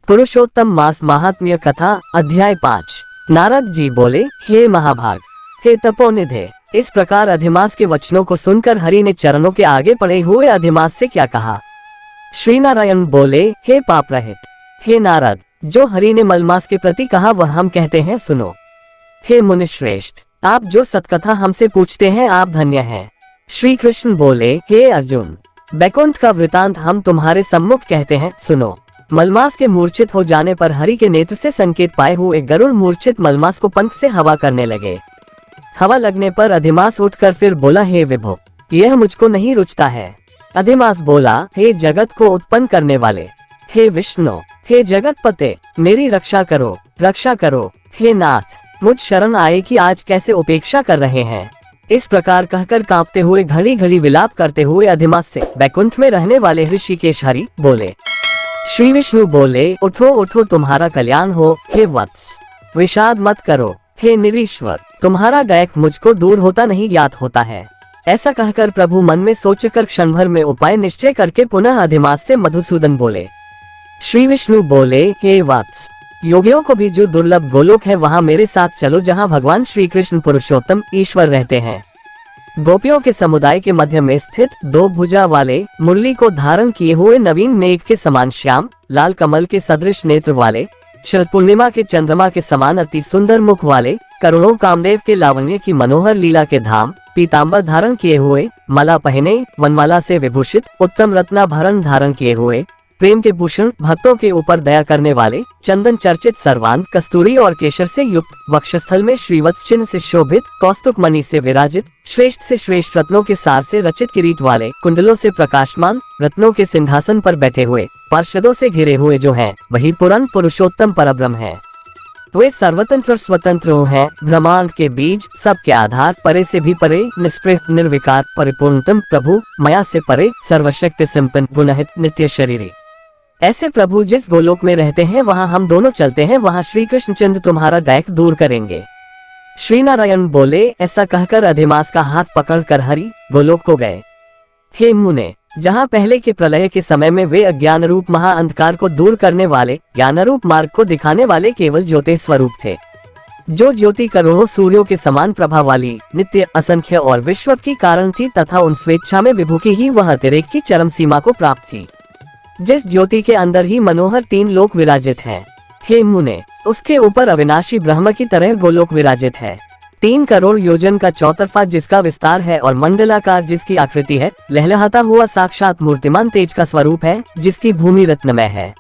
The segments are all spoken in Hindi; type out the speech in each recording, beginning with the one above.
पुरुषोत्तम मास महात्म्य कथा अध्याय 5। नारद जी बोले, हे महाभाग, हे तपोनिधे। इस प्रकार अधिमास के वचनों को सुनकर हरि ने चरणों के आगे पड़े हुए अधिमास से क्या कहा। श्री नारायण बोले, हे पाप रहित, हे नारद, जो हरि ने मलमास के प्रति कहा वह हम कहते हैं, सुनो। हे मुनिश्रेष्ठ, आप जो सतकथा हमसे पूछते हैं आप धन्य हैं। श्री कृष्ण बोले, हे अर्जुन, बैकुंठ का वृतांत हम तुम्हारे सम्मुख कहते हैं, सुनो। मलमास के मूर्छित हो जाने पर हरि के नेत्र से संकेत पाए हुए गरुड़ मूर्छित मलमास को पंख से हवा करने लगे। हवा लगने पर अधिमास उठकर फिर बोला, हे विभो, यह मुझको नहीं रुचता है। अधिमास बोला, हे जगत को उत्पन्न करने वाले, हे विष्णु, हे जगत पते, मेरी रक्षा करो, रक्षा करो। हे नाथ, मुझ शरण आए कि आज कैसे उपेक्षा कर रहे हैं। इस प्रकार कहकर कांपते हुए घड़ी घड़ी विलाप करते हुए अधिमास से बैकुंठ में रहने वाले ऋषिकेश हरि बोले। श्री विष्णु बोले, उठो उठो, तुम्हारा कल्याण हो। हे वत्स, विषाद मत करो। हे निरीश्वर, तुम्हारा दैक मुझको दूर होता नहीं ज्ञात होता है। ऐसा कहकर प्रभु मन में सोचकर क्षण भर में उपाय निश्चय करके पुनः अधिमास से मधुसूदन बोले। श्री विष्णु बोले, हे वत्स, योगियों को भी जो दुर्लभ गोलोक है वहाँ मेरे साथ चलो, जहाँ भगवान श्री कृष्ण पुरुषोत्तम ईश्वर रहते हैं। गोपियों के समुदाय के मध्य में स्थित दो भुजा वाले, मुरली को धारण किए हुए, नवीन मेघ के समान श्याम लाल कमल के सदृश नेत्र वाले, शरद पूर्णिमा के चंद्रमा के समान अति सुंदर मुख वाले, करोड़ों कामदेव के लावण्य की मनोहर लीला के धाम, पीताम्बर धारण किए हुए, माला पहने, वनमाला से विभूषित, उत्तम रत्नाभरण धारण किए हुए, प्रेम के भूषण, भक्तों के ऊपर दया करने वाले, चंदन चर्चित सर्वांग, कस्तूरी और केशर से युक्त, वक्षस्थल में श्रीवत्स चिन्ह से शोभित, कौस्तुक मणि से विराजित, श्रेष्ठ से श्रेष्ठ रत्नों के सार से रचित किरीट वाले, कुंडलों से प्रकाशमान, रत्नों के सिंहासन पर बैठे हुए, पार्षदों से घिरे हुए जो हैं, वही पुराण पुरुषोत्तम परब्रह्म है। वे सर्वतंत्र स्वतंत्र हैं, ब्रह्मांड के बीज, सबके आधार, परे से भी परे, निष्पृह निर्विकार, परिपूर्णतम प्रभु, माया से परे, सर्वशक्ति संपन्न, गुणहित, नित्य शरीरी। ऐसे प्रभु जिस गोलोक में रहते हैं वहाँ हम दोनों चलते हैं, वहाँ श्री कृष्णचंद्र तुम्हारा दैक दूर करेंगे। श्री नारायण बोले। ऐसा कहकर अधिमास का हाथ पकड़कर हरि गोलोक को गए। हे मुने, जहाँ पहले के प्रलय के समय में वे अज्ञान रूप महाअंधकार को दूर करने वाले, ज्ञान रूप मार्ग को दिखाने वाले केवल ज्योति स्वरूप थे, जो ज्योति करोड़ों सूर्यों के समान प्रभा वाली, नित्य, असंख्य और विश्व की कारण थी तथा उन स्वेच्छा में विभु की ही वह अतिरेक की चरम सीमा को प्राप्त थी। जिस ज्योति के अंदर ही मनोहर तीन लोक विराजित हैं। हे मुने, उसके ऊपर अविनाशी ब्रह्म की तरह गोलोक विराजित है। 3 करोड़ योजन का चौतरफा जिसका विस्तार है और मंडलाकार जिसकी आकृति है, लहलहाता हुआ साक्षात मूर्तिमान तेज का स्वरूप है, जिसकी भूमि रत्नमय है।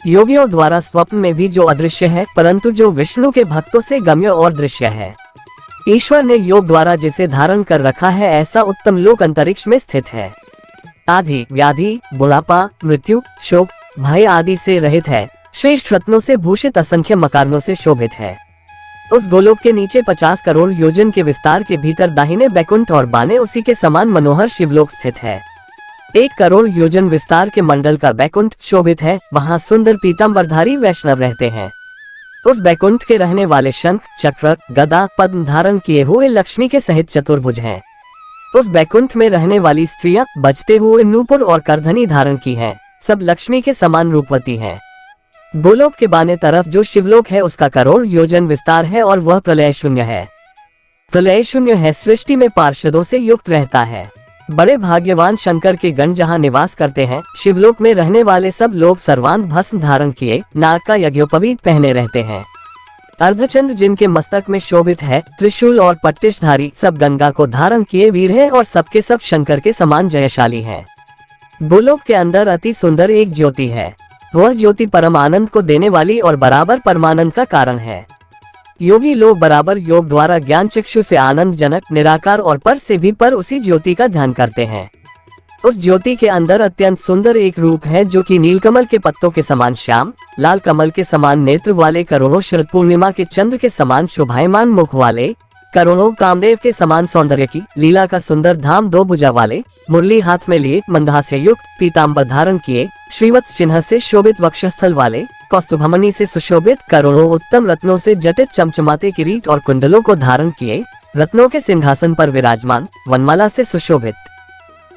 योगियों द्वारा स्वप्न में भी जो अदृश्य है, परंतु जो विष्णु के भक्तों से गम्य और दृश्य है। ईश्वर ने योग द्वारा जिसे धारण कर रखा है, ऐसा उत्तम लोक अंतरिक्ष में स्थित है। आदि, व्याधि, बुढ़ापा, मृत्यु, शोक, भय आदि से रहित है। श्रेष्ठ रत्नों से भूषित, असंख्य मकानों से शोभित है। उस गोलोक के नीचे 50 करोड़ योजन के विस्तार के भीतर दाहिने बैकुंठ और बाने उसी के समान मनोहर शिवलोक स्थित है। 1 करोड़ योजन विस्तार के मंडल का बैकुंठ शोभित है, वहाँ सुंदर पीताम्बरधारी वैष्णव रहते हैं। उस बैकुंठ के रहने वाले शंख, चक्र, गदा, पद्म धारण किए हुए लक्ष्मी के सहित चतुर्भुज हैं। उस बैकुंठ में रहने वाली स्त्रियां बजते हुए नूपुर और करधनी धारण की हैं, सब लक्ष्मी के समान रूपवती हैं। गोलोक के बाने तरफ जो शिवलोक है उसका करोड़ योजन विस्तार है और वह प्रलय शून्य है। प्रलय शून्य है, सृष्टि में पार्षदों से युक्त रहता है। बड़े भाग्यवान शंकर के गण जहाँ निवास करते हैं। शिवलोक में रहने वाले सब लोग सर्वांग भस्म धारण किए, नाग का यज्ञोपवीत पहने रहते हैं। अर्धचंद्र जिनके मस्तक में शोभित है, त्रिशूल और पट्टिशधारी, सब गंगा को धारण किए वीर हैं और सबके सब शंकर के समान जयशाली हैं। गोलोक के अंदर अति सुंदर एक ज्योति है, वह ज्योति परम आनंद को देने वाली और बराबर परमानंद का कारण है। योगी लोग बराबर योग द्वारा ज्ञान चक्षु से आनंद जनक, निराकार और पर से भी पर उसी ज्योति का ध्यान करते हैं। उस ज्योति के अंदर अत्यंत सुंदर एक रूप है, जो कि नीलकमल के पत्तों के समान श्याम, लाल कमल के समान नेत्र वाले, करोड़ों शरद पूर्णिमा के चंद्र के समान शोभायमान मुख वाले, करोड़ों कामदेव के समान सौंदर्य की लीला का सुंदर धाम, 2 भुजा वाले, मुरली हाथ में लिए, मंदहास्य युक्त, पीताम्बर धारण किए, श्रीवत्स चिन्ह से शोभित वक्षस्थल वाले, कौस्तुभमणि से सुशोभित, करोड़ों उत्तम रत्नों से जटित चमचमाते किरीट और कुंडलों को धारण किए, रत्नों के सिंहासन पर विराजमान, वनमाला से सुशोभित,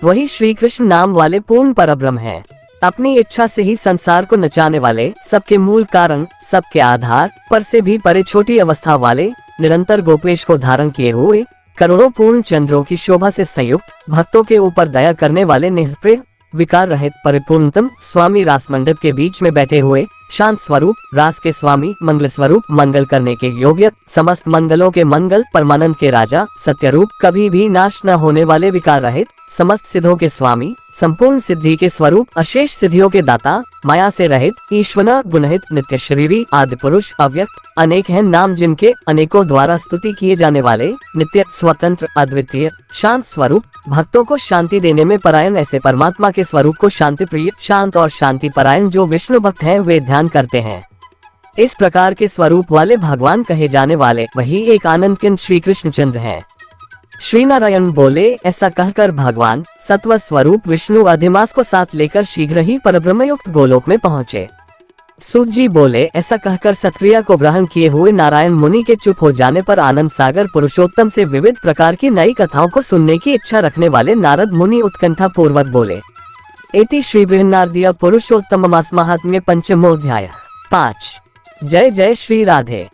वही श्री कृष्ण नाम वाले पूर्ण परब्रह्म है। अपनी इच्छा से ही संसार को नचाने वाले, सबके मूल कारण, सबके आधार पर से भी परे छोटी अवस्था वाले, निरंतर गोपेश को धारण किए हुए, करोड़ों पूर्ण चंद्रों की शोभा से संयुक्त, भक्तों के ऊपर दया करने वाले, निष्प्रिय विकार रहित परिपूर्णतम स्वामी रास मंडप के बीच में बैठे हुए, शांत स्वरूप, रास के स्वामी, मंगल स्वरूप, मंगल करने के योग्य, समस्त मंगलों के मंगल, परमानंद के राजा, सत्य रूप, कभी भी नाश न होने वाले, विकार रहित, समस्त सिद्धों के स्वामी, संपूर्ण सिद्धि के स्वरूप, अशेष सिद्धियों के दाता, माया से रहित, ईश्वना गुणहित, नित्य शरीरी, आदि पुरुष, अव्यक्त, अनेक हैं नाम जिनके, अनेकों द्वारा स्तुति किए जाने वाले, नित्य, स्वतंत्र, अद्वितीय, शांत स्वरूप, भक्तों को शांति देने में परायण, ऐसे परमात्मा के स्वरूप को शांति प्रिय, शांत और शांति परायण जो विष्णु भक्त हैं वे ध्यान करते हैं। इस प्रकार के स्वरूप वाले भगवान कहे जाने वाले वही एक आनंद किंद श्री कृष्णचंद्र हैं। श्री नारायण बोले, ऐसा कहकर भगवान सत्व स्वरूप विष्णु अधिमास को साथ लेकर शीघ्र ही परब्रह्मयुक्त गोलोक में पहुँचे। सूत जी बोले, ऐसा कहकर सत्क्रिया को ग्रहण किए हुए नारायण मुनि के चुप हो जाने पर आनंद सागर पुरुषोत्तम से विविध प्रकार की नई कथाओं को सुनने की इच्छा रखने वाले नारद मुनि उत्कंठा पूर्वक बोले। इति श्री बृहन्नारदीय पुरुषोत्तम मास महात्म्य पंचमोऽध्याय 5। जय जय श्री राधे।